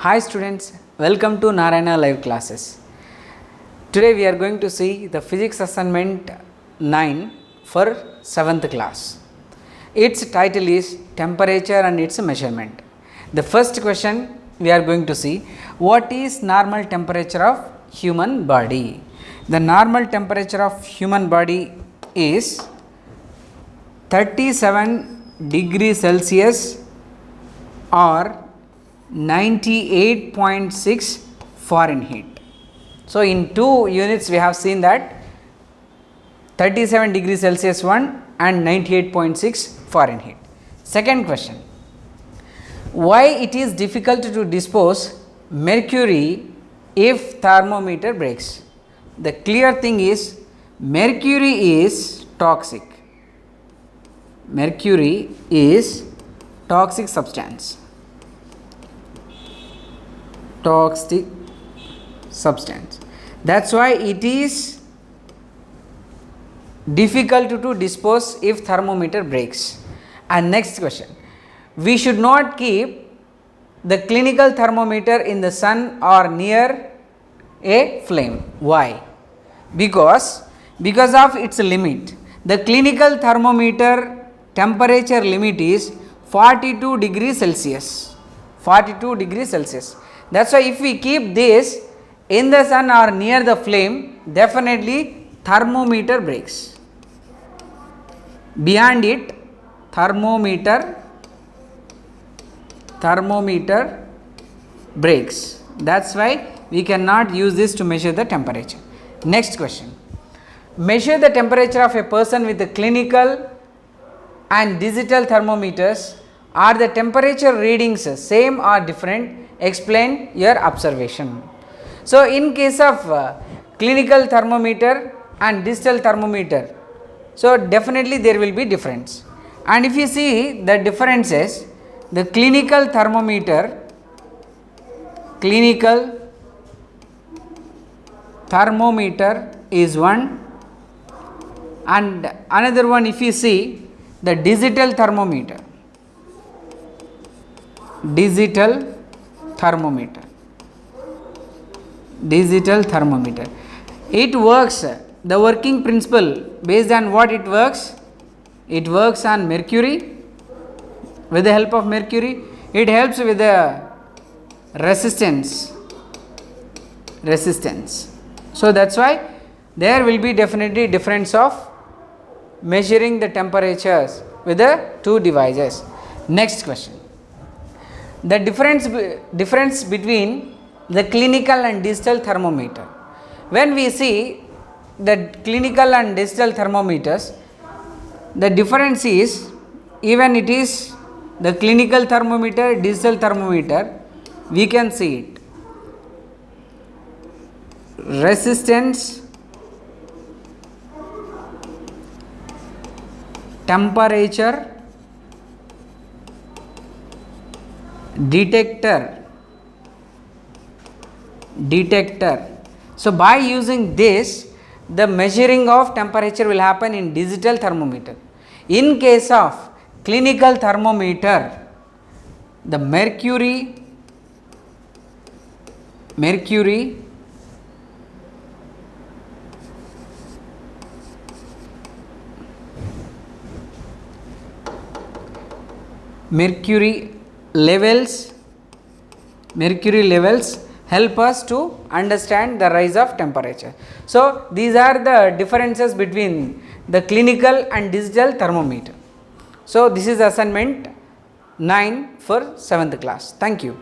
Hi students, welcome to Narayana live classes. Today we are going to see the physics assignment 9 for 7th class. Its title is temperature and its measurement. The first question we are going to see, what is normal temperature of human body? The normal temperature of human body is 37 degrees Celsius or 98.6 Fahrenheit. So, in two units we have seen that 37 degrees Celsius one and 98.6 Fahrenheit. Second question, why it is difficult to dispose mercury if thermometer breaks? The clear thing is mercury is toxic. Mercury is toxic substance. Toxic substance. That's why it is difficult to dispose if thermometer breaks. And next question, we should not keep the clinical thermometer in the sun or near a flame. Why? Because of its limit. The clinical thermometer temperature limit is 42 degrees Celsius. 42 degrees Celsius. That's why if we keep this in the sun or near the flame, definitely thermometer breaks. Beyond it, thermometer breaks. That's why we cannot use this to measure the temperature. Next question, measure the temperature of a person with the clinical and digital thermometers. Are the temperature readings same or different? Explain your observation. So, in case of clinical thermometer and digital thermometer, so definitely there will be difference. And if you see the differences, the clinical thermometer is one, and another one if you see the digital thermometer. Digital thermometer, it works, the working principle based on what it works on mercury. With the help of mercury, it helps with the resistance. So that's why there will be definitely difference of measuring the temperatures with the two devices. Next question, the difference between the clinical and digital thermometer. When we see the clinical and digital thermometers, the difference is, even it is the clinical thermometer, digital thermometer, we can see it. Resistance, temperature, detector. So, by using this, the measuring of temperature will happen in digital thermometer. In case of clinical thermometer, the mercury levels help us to understand the rise of temperature. So, these are the differences between the clinical and digital thermometer. So, this is assignment 9 for 7th class. Thank you.